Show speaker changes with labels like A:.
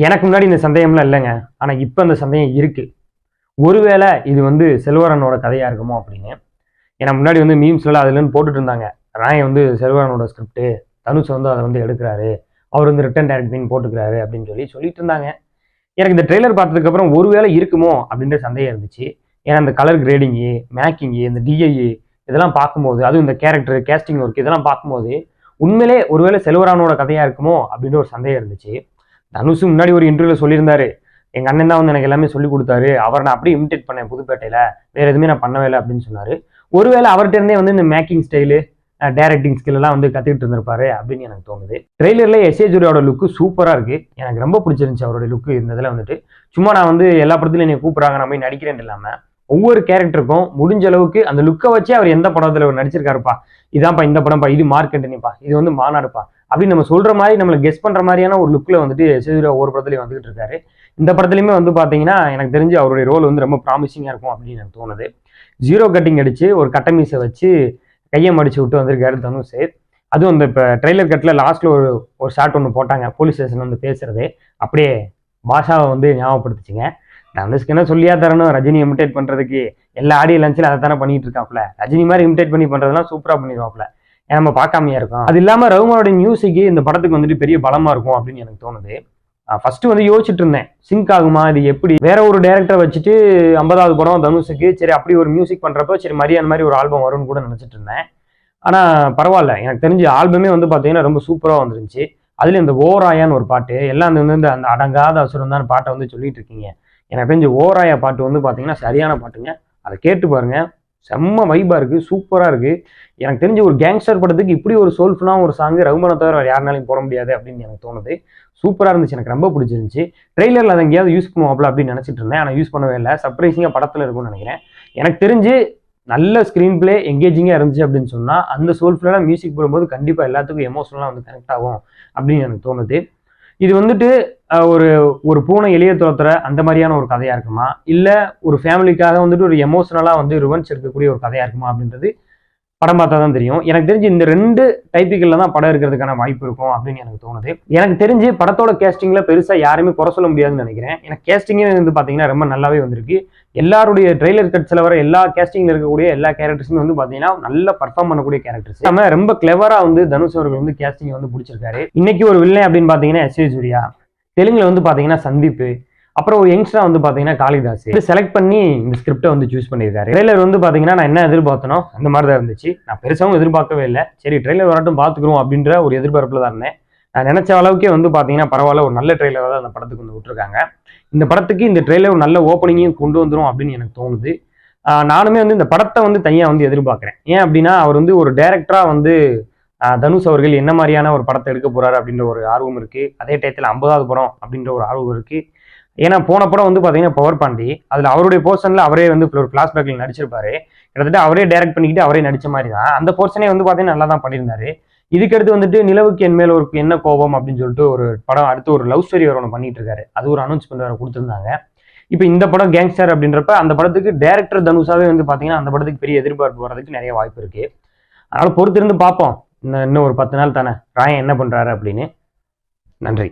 A: எனக்கு முன்னாடி இந்த சந்தேகம்லாம் இல்லைங்க. ஆனா இப்ப அந்த சந்தேகம் இருக்கு. ஒருவேளை இது வந்து செல்வராயனோட கதையா இருக்குமோ அப்படின்னு. ஏன்னா முன்னாடி வந்து மீம்ஸ்லாம் அதுலன்னு போட்டுட்டு இருந்தாங்க. ராயன் வந்து செல்வராயனோட ஸ்கிரிப்ட், தனுஷ் வந்து அதை வந்து எடுக்கிறாரு, அவர் வந்து ரிட்டன் டைரக்டிங் போட்டுக்கிறாரு அப்படின்னு சொல்லிட்டு இருந்தாங்க. எனக்கு இந்த ட்ரெய்லர் பார்த்ததுக்கு அப்புறம் ஒருவேளை இருக்குமோ அப்படின்ற சந்தேகம் இருந்துச்சு. ஏன்னா இந்த கலர் கிரேடிங்கு, மேக்கிங்கு, இந்த டிஐ இதெல்லாம் பார்க்கும்போது, அதுவும் இந்த கேரக்டர் கேஸ்டிங் ஒர்க் இதெல்லாம் பார்க்கும்போது உண்மையிலே ஒருவேளை செல்வராயனோட கதையா இருக்குமோ அப்படின்ற ஒரு சந்தேகம் இருந்துச்சு. தனுஷ் முன்னாடி ஒரு இன்டர்வியூல சொல்லியிருந்தாரு, எங்க அண்ணன் தான் வந்து எனக்கு எல்லாமே சொல்லி கொடுத்தாரு, அவரை நான் அப்படியே இமிடேட் பண்ணேன் புதுப்பேட்டையில, வேற எதுவுமே நான் பண்ணவே இல்லை அப்படின்னு சொன்னாரு. ஒருவேளை அவர்கிட்ட இருந்தே வந்து இந்த மேக்கிங் ஸ்டைலு, டைரக்டிங் ஸ்கில் எல்லாம் வந்து கத்துக்கிட்டு இருந்திருப்பாரு அப்படின்னு எனக்கு தோணுது. ட்ரெய்லர்ல எஸ் ஏ ஜூரியோட லுக்கு சூப்பரா இருக்கு. எனக்கு ரொம்ப பிடிச்சிருந்துச்சு அவருடைய லுக்கு. இந்த இதுல வந்துட்டு சும்மா நான் வந்து எல்லா படத்துலையும் என்னை கூப்பிடுறாங்க நான் போய் நடிக்கிறேன் இல்லாம, ஒவ்வொரு கேரக்டருக்கும் முடிஞ்ச அளவுக்கு அந்த லுக்கை வச்சே அவர் எந்த படத்துல நடிச்சிருக்காருப்பா, இதான்ப்பா இந்த படம்ப்பா, இது மார்க்கெட்டினிப்பா, இது வந்து மாநாடுப்பா அப்படின்னு நம்ம சொல்ற மாதிரி நம்மளை கெஸ் பண்ற மாதிரியான ஒரு லுக்ல வந்துட்டு எஸ் ஏ ஜூரியா ஒவ்வொரு படத்துலையும் வந்துகிட்டு இருக்காரு. இந்த படத்துலையுமே வந்து பாத்தீங்கன்னா எனக்கு தெரிஞ்சு அவருடைய ரோல் வந்து ரொம்ப ப்ராமிசிங்கா இருக்கும் அப்படின்னு எனக்கு தோணுது. ஜீரோ கட்டிங் அடிச்சு ஒரு கட்ட மீசை வச்சு கையை மடிச்சு விட்டு வந்திருக்காரு தனுஷ். அதுவும் அந்த இப்போ ட்ரெய்லர் கட்டில் லாஸ்ட்ல ஒரு ஷாட் ஒன்று போட்டாங்க, போலீஸ் ஸ்டேஷன் வந்து பேசுறது, அப்படியே பாஷாவை வந்து ஞாபகப்படுத்துச்சுங்க. தனுஷ்க்கு என்ன சொல்லியா தரணும், ரஜினி இமிடேட் பண்றதுக்கு எல்லா ஆடியோ லஞ்சில் அதை தானே பண்ணிட்டு இருக்காப்ல. ரஜினி மாதிரி இமிடேட் பண்ணி பண்றதுலாம் சூப்பரா பண்ணிடுவாப்ல, நம்ம பார்க்காமையா இருக்கும். அது இல்லாம ரகுமானோட மியூசிக் இந்த படத்துக்கு வந்துட்டு பெரிய பலமா இருக்கும் அப்படின்னு எனக்கு தோணுது. ஃபர்ஸ்ட் வந்து யோசிச்சுட்டு இருந்தேன், சிங்க் ஆகுமா இது எப்படி, வேற ஒரு டைரக்டரை வச்சுட்டு 50வது படம் தனுஷுக்கு, சரி அப்படி ஒரு மியூசிக் பண்றப்போ சரி மரியாதை மாதிரி ஒரு ஆல்பம் வரும்னு கூட நினைச்சிட்டு இருந்தேன். ஆனா பரவாயில்ல, எனக்கு தெரிஞ்ச ஆல்பமே வந்து பாத்தீங்கன்னா ரொம்ப சூப்பரா வந்துருந்துச்சு. அதுல இந்த ஓராயான்னு ஒரு பாட்டு, எல்லாம் வந்து அந்த அடங்காத அசுரம் தான் பாட்டை வந்து சொல்லிட்டு இருக்கீங்க. எனக்கு தெரிஞ்ச ஓராயா பாட்டு வந்து பாத்தீங்கன்னா சரியான பாட்டுங்க. அதை கேட்டு பாருங்க, செம்ம வைபா இருக்கு, சூப்பரா இருக்கு. எனக்கு தெரிஞ்ச ஒரு கேங்ஸ்டர் படத்துக்கு இப்படி ஒரு சோல்ஃபுல்லான ஒரு சாங் ரகுமானை தவிர வேறு யாருனாலையும் போட முடியாது அப்படின்னு எனக்கு தோணுது. சூப்பரா இருந்துச்சு, எனக்கு ரொம்ப பிடிச்சிருந்துச்சு. ட்ரெய்லர்ல அதை எங்கேயாவது யூஸ் பண்ணுவாப்ல அப்படின்னு நினைச்சிட்டு இருந்தேன், ஆனால் யூஸ் பண்ணவே இல்லை. சர்ப்ரைசிங்கா படத்துல இருக்கும்னு நினைக்கிறேன். எனக்கு தெரிஞ்சு நல்ல ஸ்க்ரீன் பிளே எங்கேஜிங்கா இருந்துச்சு அப்படின்னு சொன்னா அந்த சோல்ஃபுல்லான மியூசிக் போடும்போது கண்டிப்பா எல்லாத்துக்கும் எமோஷனலா வந்து கனெக்ட் ஆகும் அப்படின்னு எனக்கு தோணுது. இது வந்துட்டு ஒரு ஒரு பூனை எளிய துரத்துற அந்த மாதிரியான ஒரு கதையா இருக்குமா, இல்ல ஒரு ஃபேமிலிக்காக வந்துட்டு ஒரு எமோஷனலா வந்து ரிவெஞ்ச் எடுக்கக்கூடிய ஒரு கதையா இருக்குமா அப்படின்றது படம் பார்த்தா தான் தெரியும். எனக்கு தெரிஞ்சு இந்த 2 டைப்பிக்கல்ல தான் படம் இருக்கிறதுக்கான வாய்ப்பு இருக்கும் அப்படின்னு எனக்கு தோணுது. எனக்கு தெரிஞ்சு படத்தோட கேஸ்டிங்ல பெருசா யாருமே குறை சொல்ல முடியாதுன்னு நினைக்கிறேன். எனக்கு கேஸ்டிங்கே வந்து பாத்தீங்கன்னா ரொம்ப நல்லாவே வந்திருக்கு. எல்லாருடைய ட்ரெய்லர் கட்ஸ்ல வர எல்லா கேஸ்டிங்ல இருக்கக்கூடிய எல்லா கேரக்டர்ஸுமே வந்து பாத்தீங்கன்னா நல்ல பர்ஃபார்ம் பண்ணக்கூடிய கேரக்டர்ஸ். நம்ம ரொம்ப கிளவரா வந்து தனுஷ் அவர்கள் வந்து கேஸ்டிங் வந்து பிடிச்சிருக்காரு. இன்னைக்கு ஒரு வில்லன் அப்படின்னு பாத்தீங்கன்னா எஸ் ஏ ஜூரியா, தெலுங்குல வந்து பாத்தீங்கன்னா சந்தீப், அப்புறம் ஒரு யங்ஸ்டரா வந்து பாத்தீங்கன்னா காளிதாஸ் செலக்ட் பண்ணி இந்த ஸ்கிரிப்டை வந்து சூஸ் பண்ணியிருக்காரு. ட்ரெய்லர் வந்து பாத்தீங்கன்னா நான் என்ன எதிர்பார்த்தனோ அந்த மாதிரி தான் இருந்துச்சு. நான் பெருசாவும் எதிர்பார்க்கவே இல்லை, சரி ட்ரெய்லர் வரட்டும் பாத்துக்கிறோம் அப்படின்ற ஒரு எதிர்பார்ப்புல தான் இருந்தேன். நான் நினைச்ச அளவுக்கே வந்து பாத்தீங்கன்னா பரவாயில்ல, ஒரு நல்ல ட்ரெய்லராக தான் அந்த படத்துக்கு வந்து விட்டுருக்காங்க. இந்த படத்துக்கு இந்த ட்ரெய்லர் ஒரு நல்ல ஓப்பனிங்கையும் கொண்டு வந்துடும் அப்படின்னு எனக்கு தோணுது. நானுமே வந்து இந்த படத்தை வந்து தனியா வந்து எதிர்பார்க்கிறேன். ஏன் அப்படின்னா அவர் வந்து ஒரு டைரக்டரா வந்து தனுஷ் அவர்கள் என்ன மாதிரியான ஒரு படத்தை எடுக்க போறாரு அப்படின்ற ஒரு ஆர்வம் இருக்கு. அதே டயத்தில் 50வது படம் அப்படின்ற ஒரு ஆர்வம் இருக்கு. ஏன்னா போன படம் வந்து பாத்தீங்கன்னா பவர் பாண்டி, அதுல அவருடைய போர்ஷன்ல அவரே வந்து ஒரு பிளாஷ்பேக்ல நடிச்சிருப்பாரு. கிட்டத்தட்ட அவரே டைரக்ட் பண்ணிக்கிட்டு அவரே நடிச்ச மாதிரி தான் அந்த போர்ஷனே வந்து பாத்தீங்கன்னா நல்லா தான் பண்ணியிருந்தாரு. இதுக்கடுத்து வந்துட்டு நிலவுக்கு என் மேல ஒரு என்ன கோபம் அப்படின்னு சொல்லிட்டு ஒரு படம், அடுத்து ஒரு லவ் ஸ்டோரி ஒன்று பண்ணிட்டு இருக்காரு. அது ஒரு அனௌன்ஸ்மெண்ட் வேற கொடுத்துருந்தாங்க. இப்போ இந்த படம் கேங்ஸ்டர் அப்படின்றப்ப அந்த படத்துக்கு டைரக்டர் தனுஷாவே வந்து பாத்தீங்கன்னா அந்த படத்துக்கு பெரிய எதிர்பார்ப்பு வர்றதுக்கு நிறைய வாய்ப்பு இருக்கு. அதனால பொறுத்திருந்து பார்ப்போம். இன்னும் ஒரு 10 நாள் தானே ராயன் என்ன பண்றாரு அப்படின்னு. நன்றி.